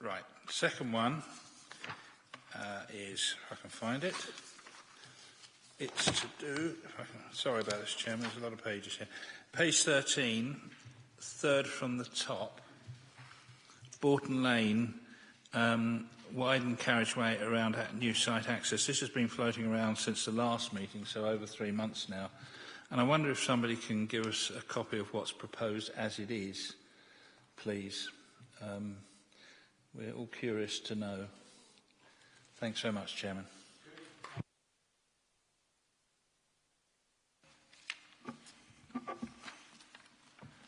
Right, second one is, if I can find it, it's to do, sorry about this, Chairman, there's a lot of pages here. Page 13, third from the top, Borton Lane, widened carriageway around new site access. This has been floating around since the last meeting, so over 3 months now. And I wonder if somebody can give us a copy of what's proposed as it is, please. We're all curious to know. Thanks so much, Chairman.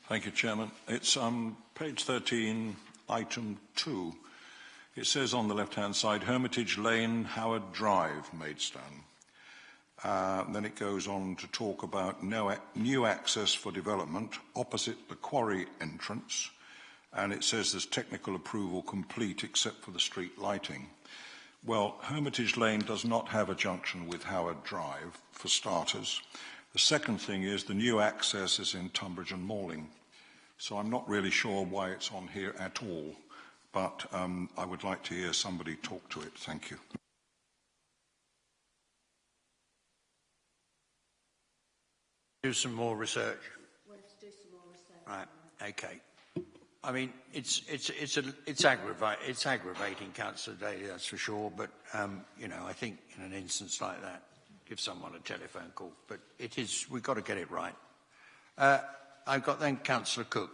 Thank you, Chairman. It's page 13, item 2. It says on the left-hand side, Hermitage Lane, Howard Drive, Maidstone. Then it goes on to talk about new access for development opposite the quarry entrance. And it says there's technical approval complete except for the street lighting. Well, Hermitage Lane does not have a junction with Howard Drive, for starters. The second thing is the new access is in Tunbridge and Malling. So I'm not really sure why it's on here at all, but I would like to hear somebody talk to it. Thank you. Do some more research. Want to do some more research. Right. Okay. I mean, it's aggravating, Councillor Daly, that's for sure. But you know, I think in an instance like that, give someone a telephone call. But it is, we've got to get it right. I've got then Councillor Cook.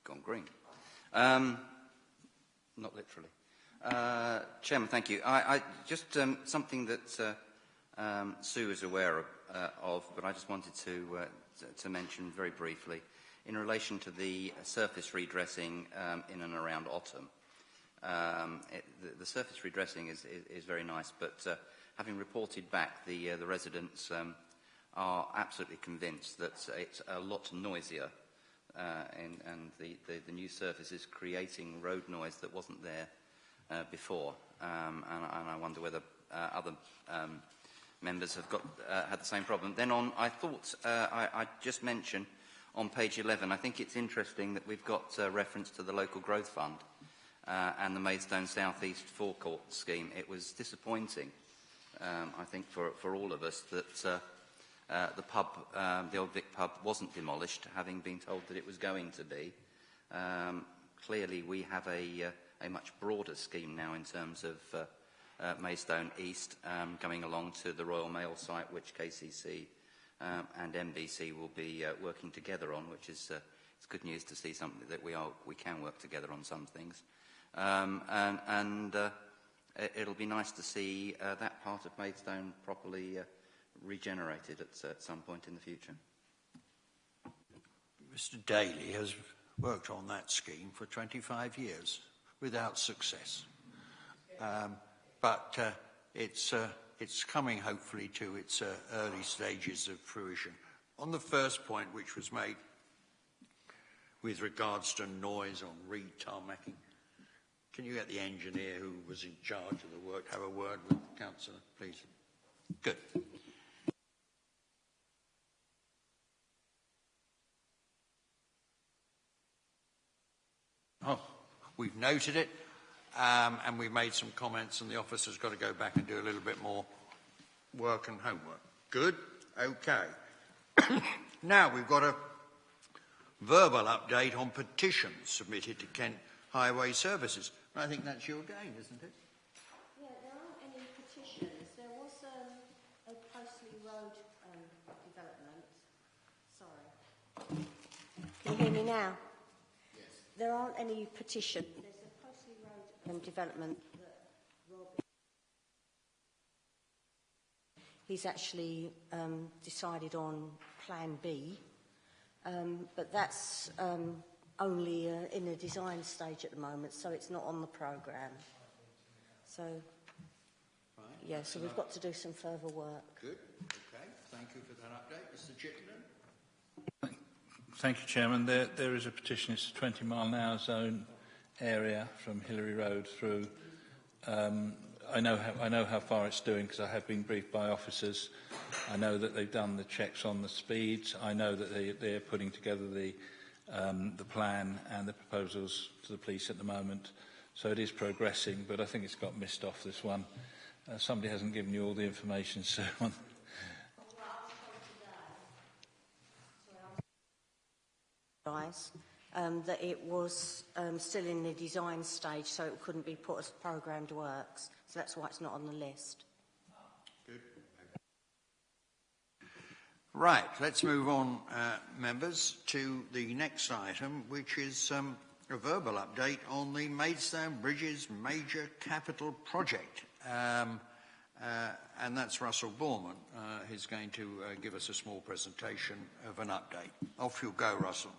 Gone green. Not literally. Chairman, thank you. I just something that Sue is aware of, but I just wanted to mention very briefly in relation to the surface redressing in and around Ottham. The surface redressing is very nice, but having reported back, the residents are absolutely convinced that it's a lot noisier, and the new surface is creating road noise that wasn't there before, and I wonder whether other members have got had the same problem. Then I thought I'd just mention on page 11, I think it's interesting that we've got reference to the Local Growth Fund and the Maidstone South East Forecourt scheme. It was disappointing, I think, for all of us that the pub, the Old Vic pub, wasn't demolished, having been told that it was going to be. Clearly, we have a much broader scheme now in terms of Maidstone East, going along to the Royal Mail site, which KCC and MBC will be working together on, which is it's good news to see something that we can work together on some things, and it'll be nice to see that part of Maidstone properly regenerated at some point in the future. Mr. Daly has worked on that scheme for 25 years without success. But it's coming hopefully to its early stages of fruition. On the first point which was made with regards to noise on re-tarmacking, can you get the engineer who was in charge of the work have a word with the councillor, please? Good. Oh, we've noted it. And we've made some comments, and the officer's got to go back and do a little bit more work and homework. Good? Okay. Now we've got a verbal update on petitions submitted to Kent Highway Services. And I think that's your game, isn't it? Yeah, there aren't any petitions. There was a Postley Road development. Sorry. Can you hear me now? Yes. There aren't any petitions. Development that Rob, he's actually decided on Plan B, but that's only in a design stage at the moment, so it's not on the programme. So, yeah, so we've got to do some further work. Good. Okay. Thank you for that update. Mr. Chittenden. Thank you, Chairman. There is a petition. It's a 20-mile-an-hour zone area from Hillary Road through. I know how far it's doing because I have been briefed by officers. I know that they've done the checks on the speeds. I know that they're putting together the the plan and the proposals to the police at the moment. So it is progressing, but I think it's got missed off, this one. Somebody hasn't given you all the information, so that it was still in the design stage, so it couldn't be put as programmed works. So that's why it's not on the list. Good. Right, let's move on, members, to the next item, which is a verbal update on the Maidstone Bridges Major Capital Project. And that's Russell Borman. He's going to give us a small presentation of an update. Off you go, Russell.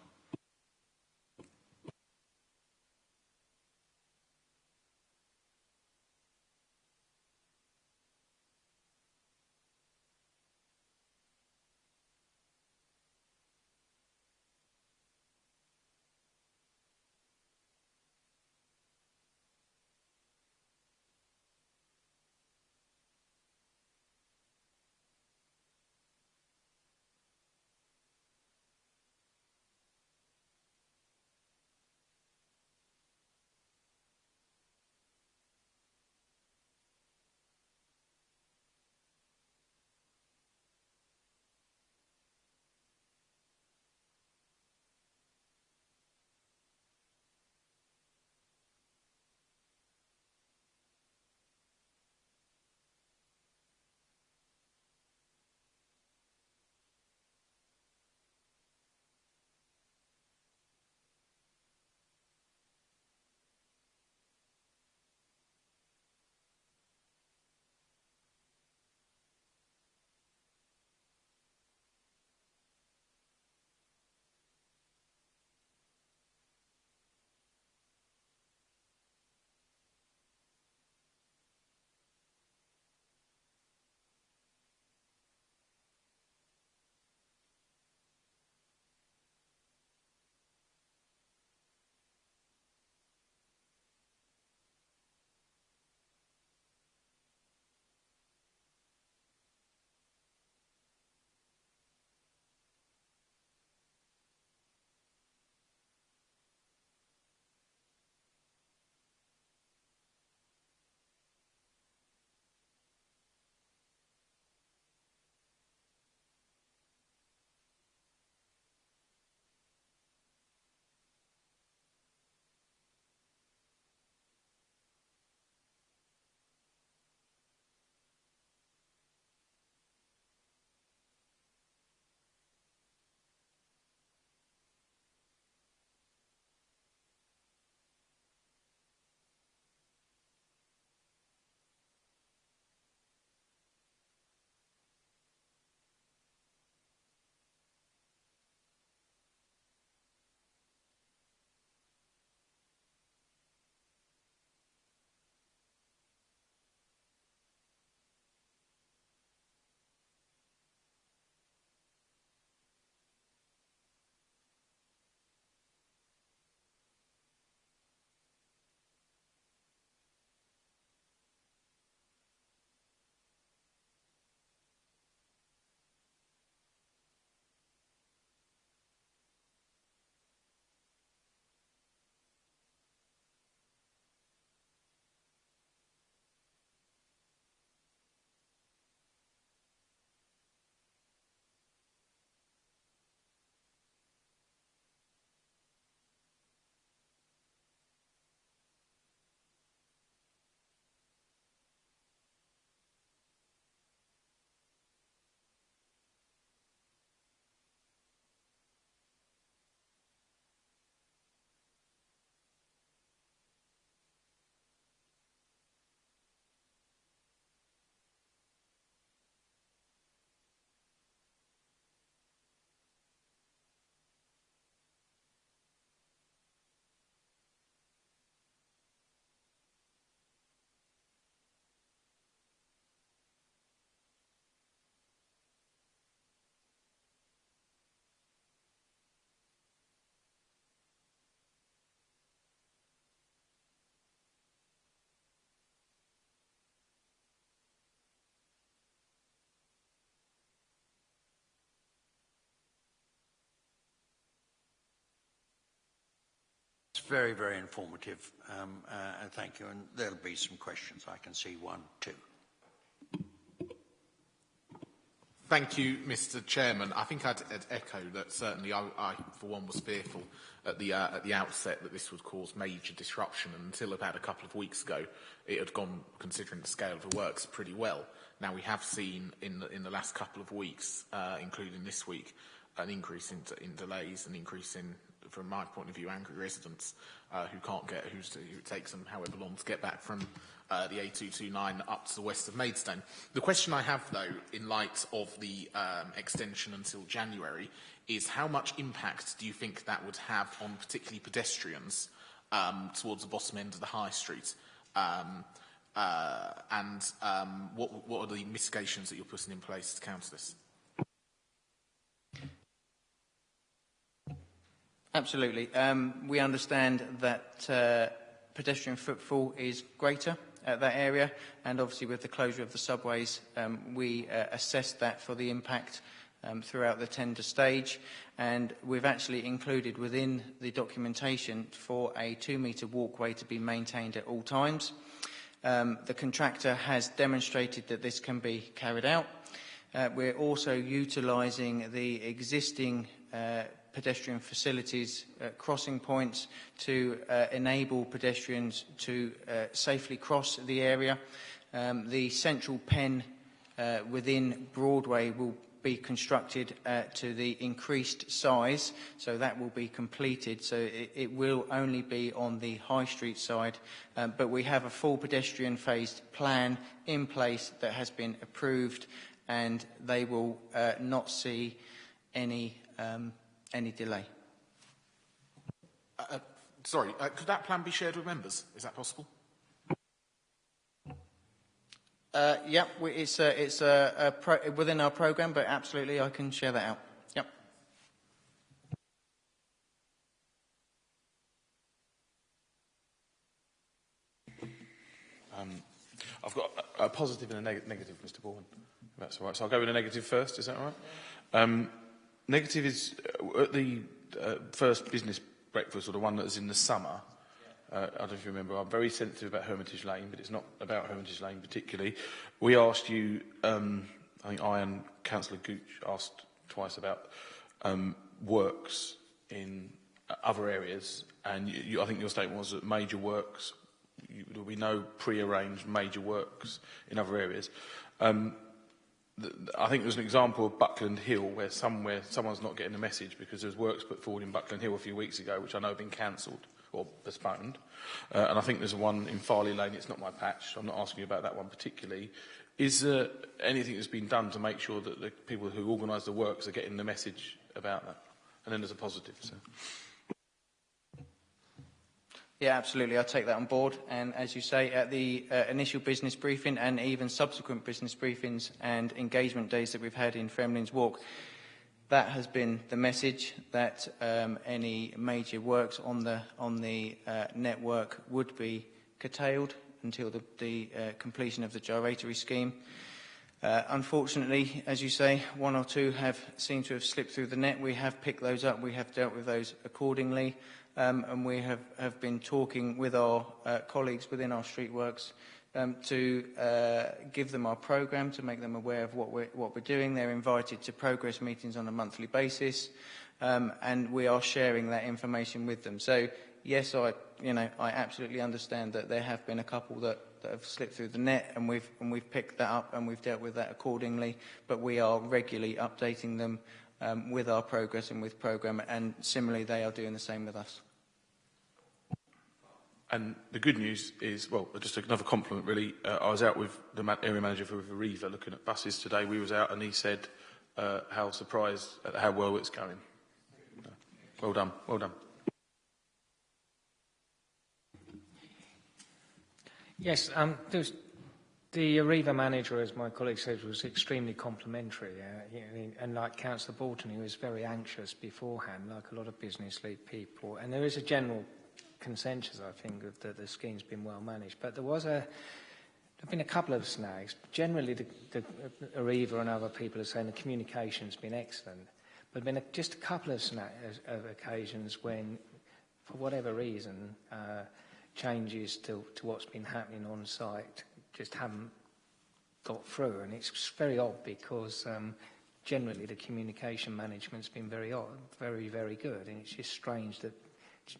very, very informative, and thank you. And there'll be some questions. I can see one, two. Thank you, Mr. Chairman. I think I'd echo that certainly I, for one, was fearful at the outset that this would cause major disruption, and until about a couple of weeks ago, it had gone, considering the scale of the works, pretty well. Now, we have seen in the last couple of weeks, including this week, an increase in delays, an increase in, from my point of view, angry residents who can't get, who it takes them however long to get back from the A229 up to the west of Maidstone. The question I have, though, in light of the extension until January, is how much impact do you think that would have on particularly pedestrians towards the bottom end of the high street? What are the mitigations that you're putting in place to counter this? Absolutely. We understand that pedestrian footfall is greater at that area, and obviously with the closure of the subways, we assessed that for the impact throughout the tender stage, and we've actually included within the documentation for a 2-metre walkway to be maintained at all times. The contractor has demonstrated that this can be carried out. We're also utilising the existing pedestrian facilities, crossing points to enable pedestrians to safely cross the area. The central pen within Broadway will be constructed to the increased size, so that will be completed. So it will only be on the High Street side, but we have a full pedestrian phased plan in place that has been approved, and they will not see any delay. Sorry, could that plan be shared with members? Is that possible? Yep, it's within our programme, but absolutely I can share that out. Yep. I've got a positive and a negative, Mr. Bourne. That's all right. So I'll go with a negative first. Is that all right? Negative is at the first business breakfast, or the one that was in the summer. I don't know if you remember, I'm very sensitive about Hermitage Lane, but it's not about Hermitage Lane particularly. We asked you, I think I and Councillor Gooch asked twice about works in other areas, and I think your statement was that major works, there will be no pre-arranged major works in other areas. I think there's an example of Buckland Hill where someone's not getting the message because there's works put forward in Buckland Hill a few weeks ago, which I know have been cancelled or postponed. And I think there's one in Farley Lane. It's not my patch. I'm not asking you about that one particularly. Is there anything that's been done to make sure that the people who organise the works are getting the message about that? And then there's a positive. So. Yeah, absolutely. I'll take that on board. And as you say, at the initial business briefing and even subsequent business briefings and engagement days that we've had in Fremlin's Walk, that has been the message, that any major works on the network would be curtailed until the completion of the gyratory scheme. Unfortunately, as you say, one or two have seemed to have slipped through the net. We have picked those up. We have dealt with those accordingly. And we have been talking with our colleagues within our streetworks to give them our programme, to make them aware of what we're doing. They're invited to progress meetings on a monthly basis, and we are sharing that information with them. So, yes, I absolutely understand that there have been a couple that have slipped through the net, and we've picked that up and we've dealt with that accordingly. But we are regularly updating them with our progress and with programme, and similarly, they are doing the same with us. And the good news is, well, just another compliment really, I was out with the area manager for Arriva looking at buses today. We was out and he said how surprised at how well it's going. Well done, well done. Yes, the Arriva manager, as my colleague said, was extremely complimentary. And like Councillor Bolton, he was very anxious beforehand, like a lot of business lead people. And there is a general consensus, I think, that the scheme's been well managed. But there have been a couple of snags. Generally, the Arriva and other people are saying the communication's been excellent. But there have been just a couple of occasions when for whatever reason, changes to what's been happening on site just haven't got through. And it's very odd because generally the communication management's been very very good. And it's just strange that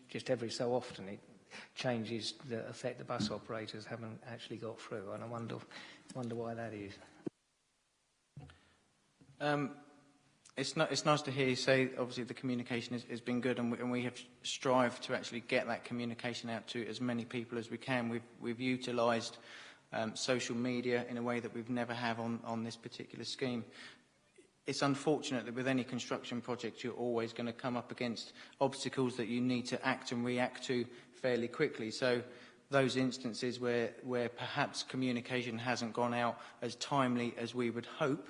just every so often changes that affect the bus operators haven't actually got through. And I wonder why that is. It's nice to hear you say, obviously, the communication has been good, and we have strived to actually get that communication out to as many people as we can. We've utilised social media in a way that we've never have on this particular scheme. It's unfortunate that with any construction project, you're always going to come up against obstacles that you need to act and react to fairly quickly. So those instances where perhaps communication hasn't gone out as timely as we would hope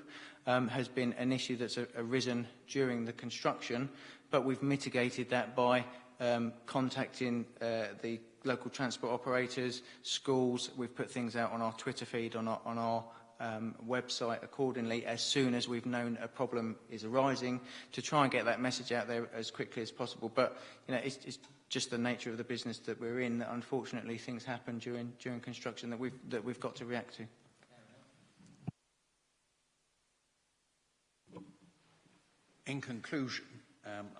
has been an issue that's arisen during the construction, but we've mitigated that by contacting the local transport operators, schools. We've put things out on our Twitter feed, on our website accordingly as soon as we've known a problem is arising, to try and get that message out there as quickly as possible. But it's just the nature of the business that we're in, that unfortunately things happen during construction that we've got to react to. In conclusion,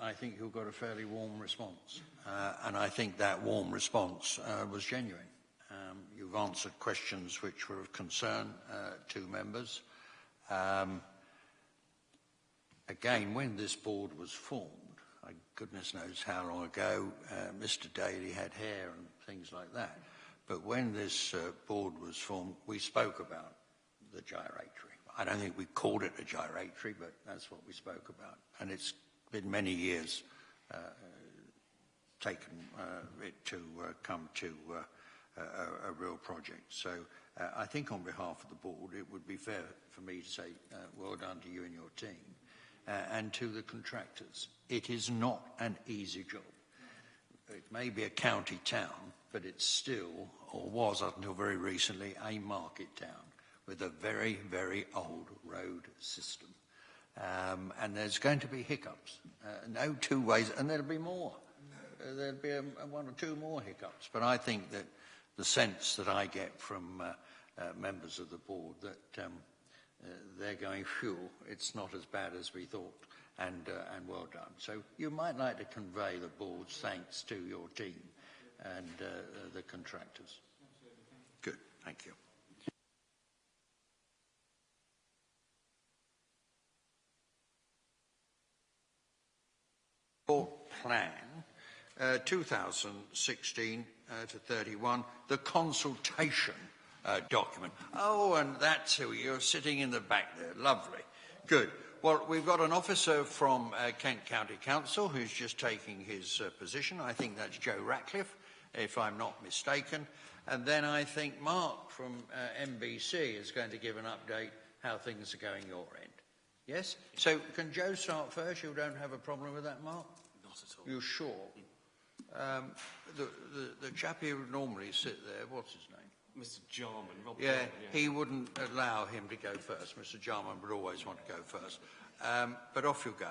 I think you've got a fairly warm response, and I think that warm response was genuine. You've answered questions which were of concern to members. Again, when this board was formed, goodness knows how long ago, Mr. Daly had hair and things like that. But when this board was formed, we spoke about the gyratory. I don't think we called it a gyratory, but that's what we spoke about. And it's been many years taken it to come to a real project. So I think on behalf of the board, it would be fair for me to say well done to you and your team and to the contractors. It is not an easy job. It may be a county town, but it's still, or was up until very recently, a market town with a very, very old road system. And there's going to be hiccups. No two ways, and there'll be more. There'll be one or two more hiccups. But I think that the sense that I get from members of the board that they're going, phew, it's not as bad as we thought, and well done. So you might like to convey the board's thanks to your team and the contractors. Good, thank you. Plan 2016 to 31, the consultation document. Oh, and that's who you're sitting in the back there. Lovely. Good. Well, we've got an officer from Kent County Council who's just taking his position. I think that's Joe Ratcliffe, if I'm not mistaken. And then I think Mark from NBC is going to give an update how things are going your end. Yes? So can Joe start first? You don't have a problem with that, Mark? Not at all. You're sure? The chap who would normally sit there, what's his name? Mr. Jarman, Rob Yeah, Jarman, yeah. he wouldn't allow him to go first. Mr. Jarman would always want to go first. But off you go.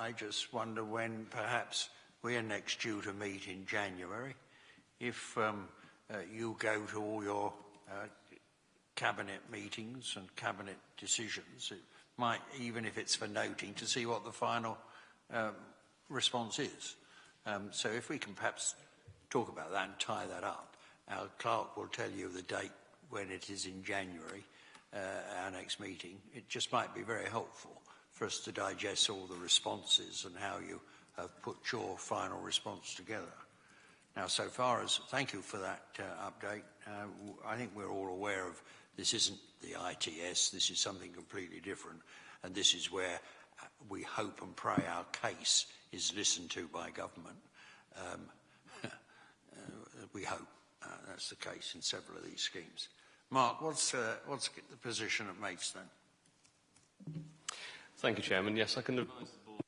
I just wonder when perhaps we are next due to meet in January. If you go to all your cabinet meetings and cabinet decisions, it might, even if it's for noting, to see what the final response is. So if we can perhaps talk about that and tie that up, our clerk will tell you the date when it is in January, our next meeting. It just might be very helpful for us to digest all the responses and how you have put your final response together. Now, so far as, thank you for that update. I think we're all aware of this isn't the ITS, this is something completely different, and this is where we hope and pray our case is listened to by government. We hope that's the case in several of these schemes. Mark, what's the position of Maidstone? Thank you, Chairman. Yes, I can advise the board.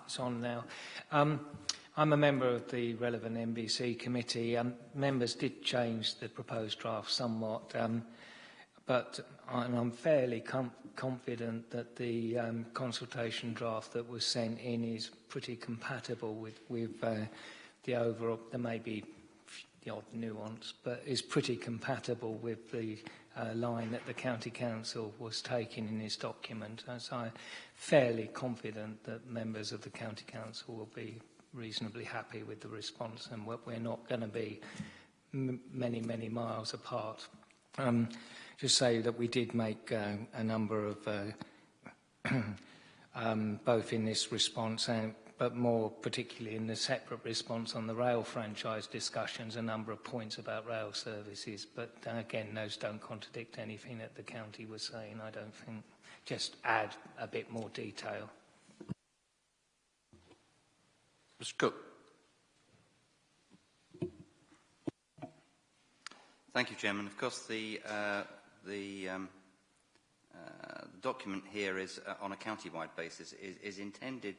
It's on now. I'm a member of the relevant MBC committee. Members did change the proposed draft somewhat, but I'm fairly confident that the consultation draft that was sent in is pretty compatible with the overall. There may be the odd nuance, but is pretty compatible with the line that the County Council was taking in his document. So I'm fairly confident that members of the County Council will be reasonably happy with the response, and we're not going to be many, many miles apart. Just say that we did make a number of, both in this response but more particularly in the separate response on the rail franchise discussions, a number of points about rail services. But again, those don't contradict anything that the county was saying, I don't think. Just add a bit more detail. Mr. Cook. Thank you, Chairman. Of course, the document here is, on a county-wide basis, is intended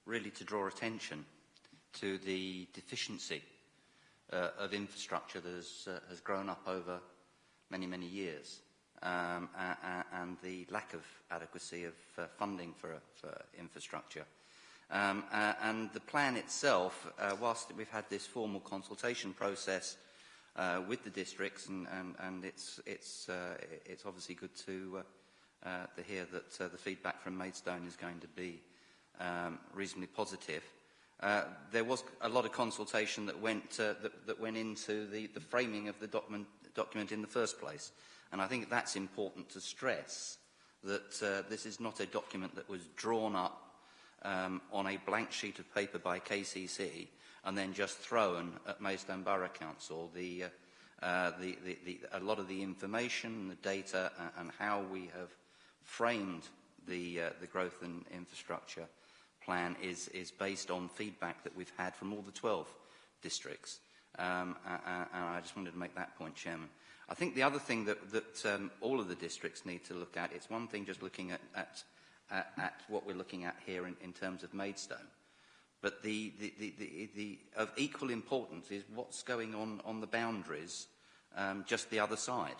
really to draw attention to the deficiency of infrastructure that has grown up over many, many years, and the lack of adequacy of funding for infrastructure. And the plan itself, whilst we've had this formal consultation process with the districts, and it's obviously good to hear that the feedback from Maidstone is going to be reasonably positive. There was a lot of consultation that went into the framing of the document in the first place, and I think that's important to stress that this is not a document that was drawn up on a blank sheet of paper by KCC and then just thrown at Maidstone Borough Council. A lot of the information, the data, and how we have framed the growth and infrastructure plan is based on feedback that we've had from all the 12 districts. And I just wanted to make that point, Chairman. I think the other thing that all of the districts need to look at, it's one thing just looking at what we're looking at here in terms of Maidstone, but the of equal importance is what's going on the boundaries just the other side.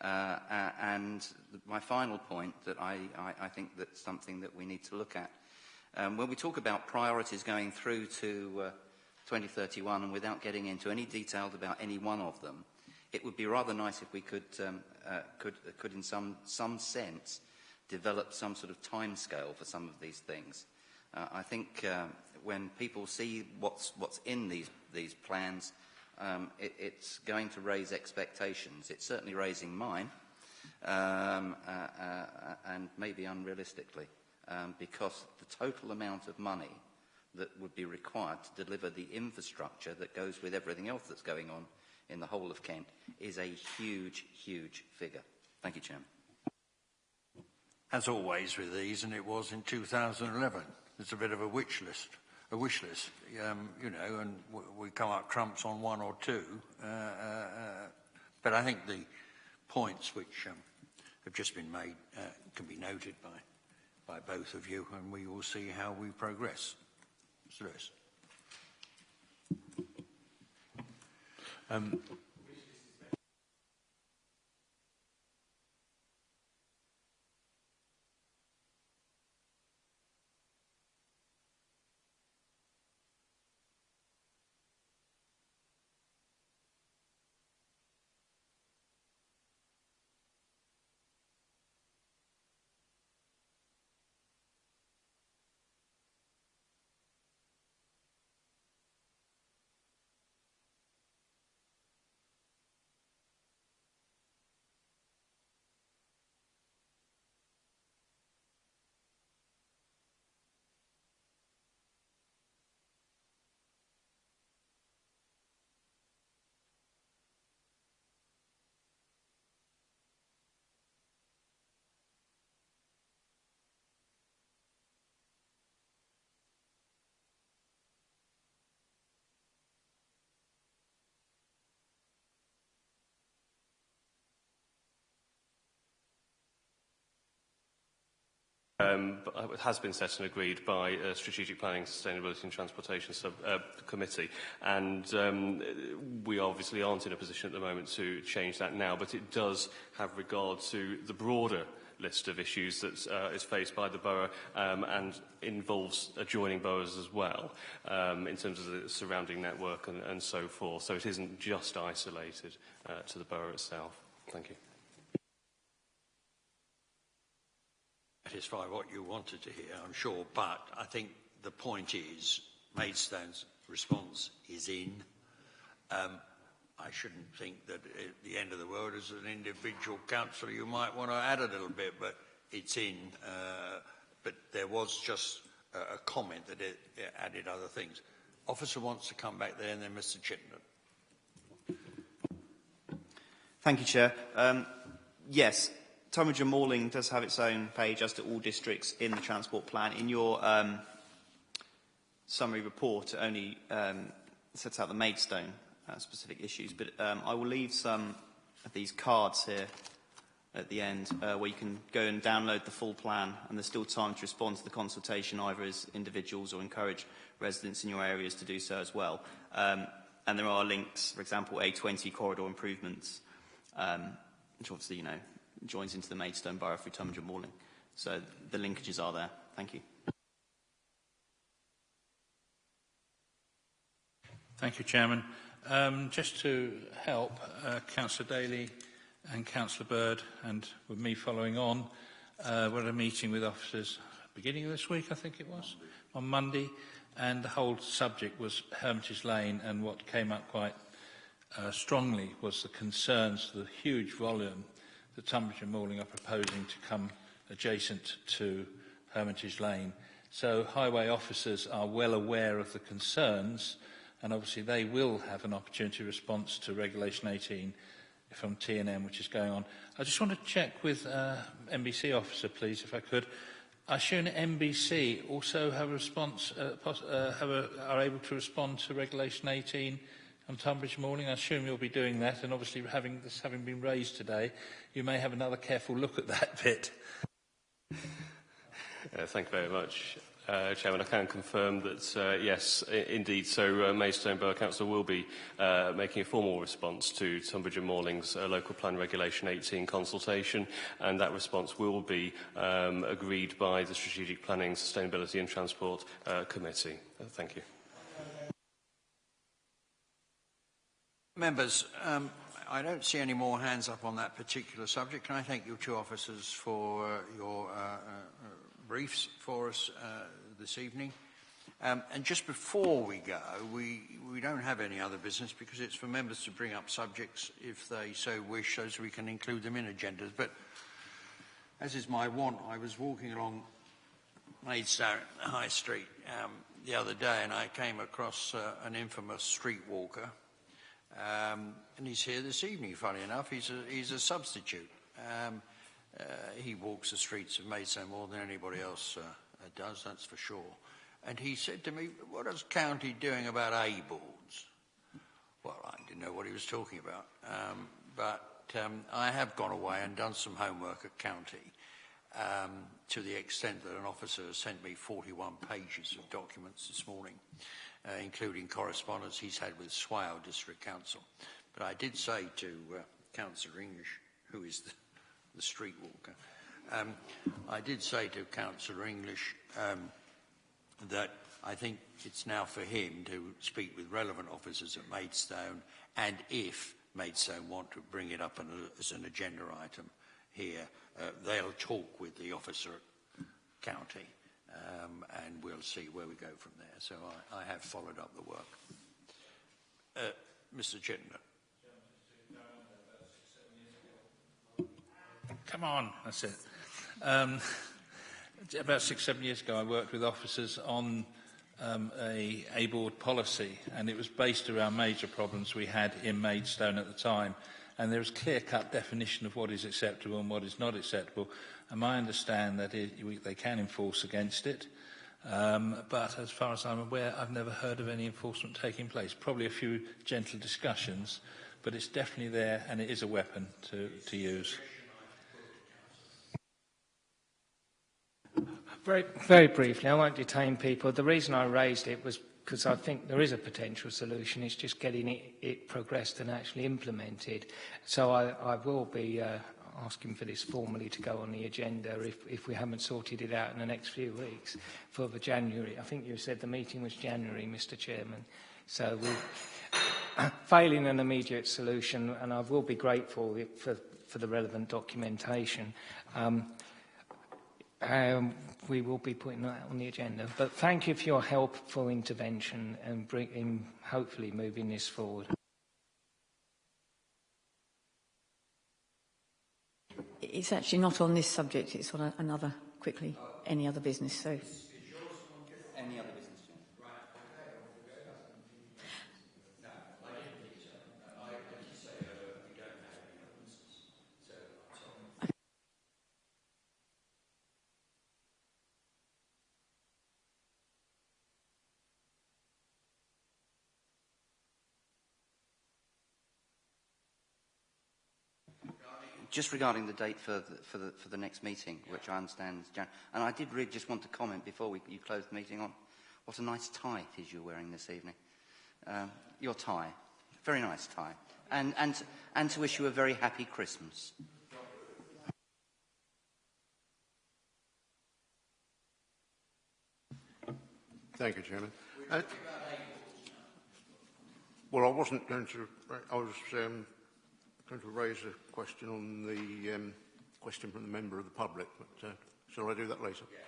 And my final point that I think that's something that we need to look at. When we talk about priorities going through to 2031, and without getting into any details about any one of them, it would be rather nice if we could in some sense develop some sort of timescale for some of these things. I think when people see what's in these plans, it's going to raise expectations. It's certainly raising mine, and maybe unrealistically, because the total amount of money that would be required to deliver the infrastructure that goes with everything else that's going on in the whole of Kent is a huge, huge figure. Thank you, Chairman. As always with these, and it was in 2011, it's a bit of a wish list, you know, and we come up trumps on one or two. But I think the points which have just been made can be noted by both of you, and we will see how we progress. Mr. Lewis. But it has been set and agreed by Strategic Planning, Sustainability and Transportation Committee, and we obviously aren't in a position at the moment to change that now, but it does have regard to the broader list of issues that is faced by the borough and involves adjoining boroughs as well in terms of the surrounding network and so forth. So it isn't just isolated to the borough itself. Thank you. Satisfy what you wanted to hear, I'm sure, but I think the point is Maidstone's response is in. I shouldn't think that at the end of the world as an individual councillor you might want to add a little bit, but it's in. But there was just a comment that it added other things. Officer wants to come back there, and then Mr. Chittenden. Thank you, Chair. Yes. Tunbridge and Malling does have its own page, as do all districts in the transport plan. In your summary report, it only sets out the Maidstone specific issues, but I will leave some of these cards here at the end where you can go and download the full plan, and there's still time to respond to the consultation either as individuals or encourage residents in your areas to do so as well. And there are links, for example, A20 corridor improvements, which obviously, you know, joins into the Maidstone Borough through Tunbridge and Malling. So the linkages are there. Thank you. Thank you, Chairman. Just to help, Councillor Daly and Councillor Bird, and with me following on, we're at a meeting with officers beginning of this week, I think it was, on Monday, and the whole subject was Hermitage Lane, and what came up quite strongly was the concerns, the huge volume that Tunbridge and Malling are proposing to come adjacent to Hermitage Lane. So highway officers are well aware of the concerns, and obviously they will have an opportunity response to Regulation 18 from T&M, which is going on. I just want to check with NBC officer, please, if I could. I assume NBC also have a response, are able to respond to Regulation 18 on Tunbridge Malling. I assume you'll be doing that, and obviously having been raised today, you may have another careful look at that bit. Thank you very much, Chairman. I can confirm that, yes, indeed, so Maidstone Borough Council will be making a formal response to Tunbridge and Malling's Local Plan Regulation 18 consultation, and that response will be agreed by the Strategic Planning, Sustainability and Transport Committee. Thank you. Members, I don't see any more hands up on that particular subject. Can I thank you two officers for your briefs for us this evening? And just before we go, we don't have any other business because it's for members to bring up subjects if they so wish, so we can include them in agendas. But as is my wont, I was walking along Maidstone High Street the other day, and I came across an infamous street walker And he's here this evening, funny enough. He's a substitute. He walks the streets of Maidstone more than anybody else does, that's for sure. And he said to me, what is county doing about A-boards? Well, I didn't know what he was talking about. But I have gone away and done some homework at county to the extent that an officer has sent me 41 pages of documents this morning, including correspondence he's had with Swale District Council. But I did say to Councillor English, who is the street walker, I did say to Councillor English that I think it's now for him to speak with relevant officers at Maidstone, and if Maidstone want to bring it up as an agenda item here, they'll talk with the officer at county, and we'll see where we go from there. So I have followed up the work. Mr. Chittenden. Come on, that's it. About 6-7 years ago, I worked with officers on a board policy, and it was based around major problems we had in Maidstone at the time. And there was a clear-cut definition of what is acceptable and what is not acceptable. And I understand that they can enforce against it. But as far as I'm aware, I've never heard of any enforcement taking place. Probably a few gentle discussions, but it's definitely there, and it is a weapon to use. Very, very briefly, I won't detain people. The reason I raised it was because I think there is a potential solution. It's just getting it progressed and actually implemented. So I will be asking for this formally to go on the agenda if we haven't sorted it out in the next few weeks for the January. I think you said the meeting was January, Mr. Chairman. So we're failing an immediate solution, and I will be grateful for the relevant documentation. We will be putting that on the agenda. But thank you for your helpful intervention and hopefully moving this forward. It's actually not on this subject, it's on another, quickly, any other business. So. Any other business? Just regarding the date for the next meeting, which I understand is January, and I did really just want to comment before you close the meeting on what a nice tie it is you're wearing this evening. Your tie, very nice tie, and to wish you a very happy Christmas. Thank you, Chairman. Well, I wasn't going to. I was going to raise a question on the question from the member of the public, but shall I do that later? Yeah.